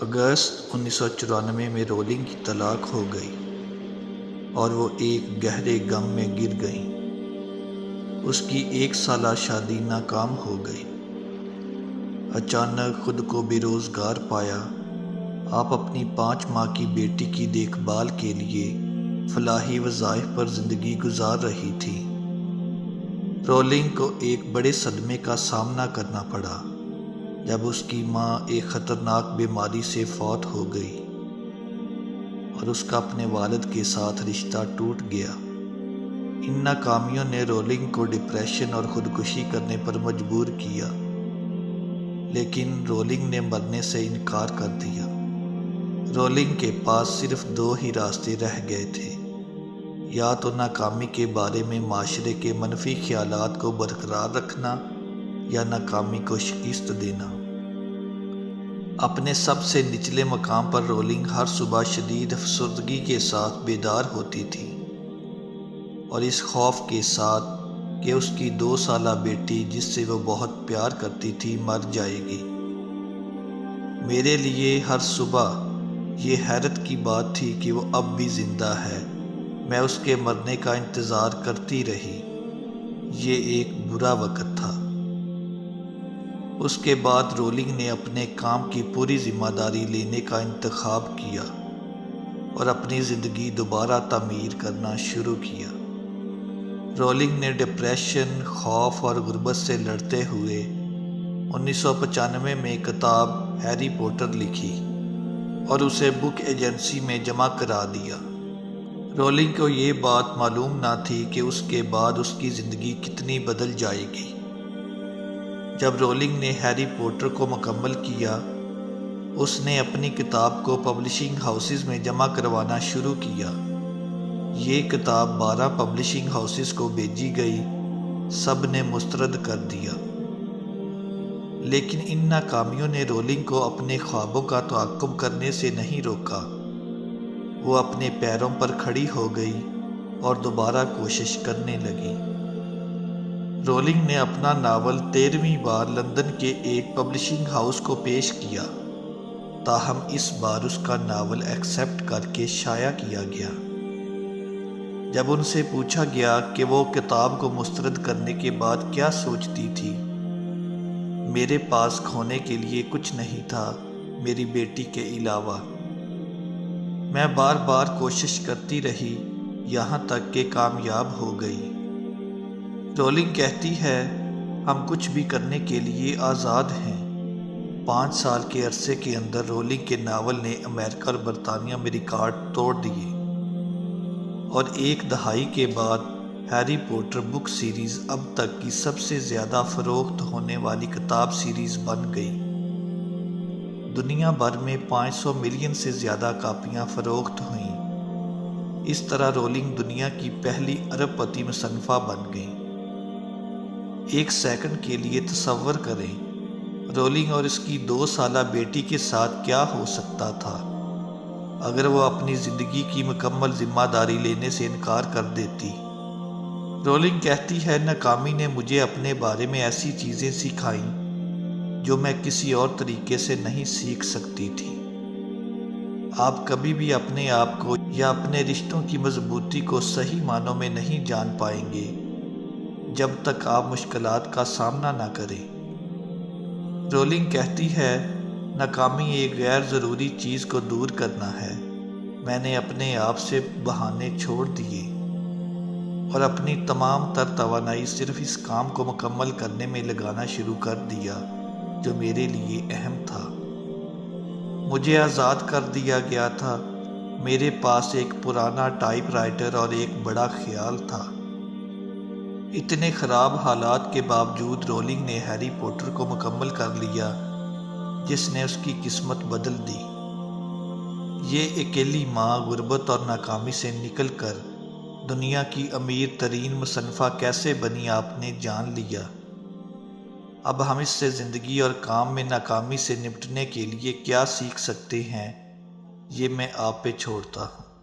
اگست 1994 میں رولنگ کی طلاق ہو گئی اور وہ ایک گہرے غم میں گر گئیں۔ اس کی 1 سالہ شادی ناکام ہو گئی۔ اچانک خود کو بے روزگار پایا۔ آپ اپنی 5 ماہ کی بیٹی کی دیکھ بھال کے لیے فلاحی وظائف پر زندگی گزار رہی تھی۔ رولنگ کو ایک بڑے صدمے کا سامنا کرنا پڑا جب اس کی ماں ایک خطرناک بیماری سے فوت ہو گئی اور اس کا اپنے والد کے ساتھ رشتہ ٹوٹ گیا۔ ان ناکامیوں نے رولنگ کو ڈپریشن اور خودکشی کرنے پر مجبور کیا، لیکن رولنگ نے مرنے سے انکار کر دیا۔ رولنگ کے پاس صرف 2 ہی راستے رہ گئے تھے، یا تو ناکامی کے بارے میں معاشرے کے منفی خیالات کو برقرار رکھنا یا ناکامی کو شکست دینا۔ اپنے سب سے نچلے مقام پر رولنگ ہر صبح شدید افسردگی کے ساتھ بیدار ہوتی تھی، اور اس خوف کے ساتھ کہ اس کی 2 سالہ بیٹی جس سے وہ بہت پیار کرتی تھی مر جائے گی۔ میرے لیے ہر صبح یہ حیرت کی بات تھی کہ وہ اب بھی زندہ ہے۔ میں اس کے مرنے کا انتظار کرتی رہی۔ یہ ایک برا وقت تھا۔ اس کے بعد رولنگ نے اپنے کام کی پوری ذمہ داری لینے کا انتخاب کیا اور اپنی زندگی دوبارہ تعمیر کرنا شروع کیا۔ رولنگ نے ڈپریشن، خوف اور غربت سے لڑتے ہوئے 1995 میں کتاب ہیری پوٹر لکھی اور اسے بک ایجنسی میں جمع کرا دیا۔ رولنگ کو یہ بات معلوم نہ تھی کہ اس کے بعد اس کی زندگی کتنی بدل جائے گی۔ جب رولنگ نے ہیری پوٹر کو مکمل کیا، اس نے اپنی کتاب کو پبلشنگ ہاؤسز میں جمع کروانا شروع کیا۔ یہ کتاب 12 پبلشنگ ہاؤسز کو بھیجی گئی، سب نے مسترد کر دیا۔ لیکن ان ناکامیوں نے رولنگ کو اپنے خوابوں کا تعاقب کرنے سے نہیں روکا۔ وہ اپنے پیروں پر کھڑی ہو گئی اور دوبارہ کوشش کرنے لگی۔ رولنگ نے اپنا ناول 13ویں بار لندن کے ایک پبلشنگ ہاؤس کو پیش کیا، تاہم اس بار اس کا ناول ایکسپٹ کر کے شائع کیا گیا۔ جب ان سے پوچھا گیا کہ وہ کتاب کو مسترد کرنے کے بعد کیا سوچتی تھی، میرے پاس کھونے کے لیے کچھ نہیں تھا میری بیٹی کے علاوہ۔ میں بار بار کوشش کرتی رہی یہاں تک کہ کامیاب ہو گئی۔ رولنگ کہتی ہے، ہم کچھ بھی کرنے کے لیے آزاد ہیں۔ 5 سال کے عرصے کے اندر رولنگ کے ناول نے امریکہ اور برطانیہ میں ریکارڈ توڑ دیے، اور 1 دہائی کے بعد ہیری پوٹر بک سیریز اب تک کی سب سے زیادہ فروخت ہونے والی کتاب سیریز بن گئی۔ دنیا بھر میں 500 ملین سے زیادہ کاپیاں فروخت ہوئیں۔ اس طرح رولنگ دنیا کی پہلی ارب پتی مصنفہ بن گئی۔ 1 سیکنڈ کے لیے تصور کریں، رولنگ اور اس کی 2 سالہ بیٹی کے ساتھ کیا ہو سکتا تھا اگر وہ اپنی زندگی کی مکمل ذمہ داری لینے سے انکار کر دیتی۔ رولنگ کہتی ہے، ناکامی نے مجھے اپنے بارے میں ایسی چیزیں سکھائیں جو میں کسی اور طریقے سے نہیں سیکھ سکتی تھی۔ آپ کبھی بھی اپنے آپ کو یا اپنے رشتوں کی مضبوطی کو صحیح معنوں میں نہیں جان پائیں گے جب تک آپ مشکلات کا سامنا نہ کریں۔ رولنگ کہتی ہے، ناکامی ایک غیر ضروری چیز کو دور کرنا ہے۔ میں نے اپنے آپ سے بہانے چھوڑ دیے اور اپنی تمام تر توانائی صرف اس کام کو مکمل کرنے میں لگانا شروع کر دیا جو میرے لیے اہم تھا۔ مجھے آزاد کر دیا گیا تھا۔ میرے پاس ایک پرانا ٹائپ رائٹر اور ایک بڑا خیال تھا۔ اتنے خراب حالات کے باوجود رولنگ نے ہیری پوٹر کو مکمل کر لیا، جس نے اس کی قسمت بدل دی۔ یہ اکیلی ماں غربت اور ناکامی سے نکل کر دنیا کی امیر ترین مصنفہ کیسے بنی، آپ نے جان لیا۔ اب ہم اس سے زندگی اور کام میں ناکامی سے نمٹنے کے لیے کیا سیکھ سکتے ہیں، یہ میں آپ پہ چھوڑتا ہوں۔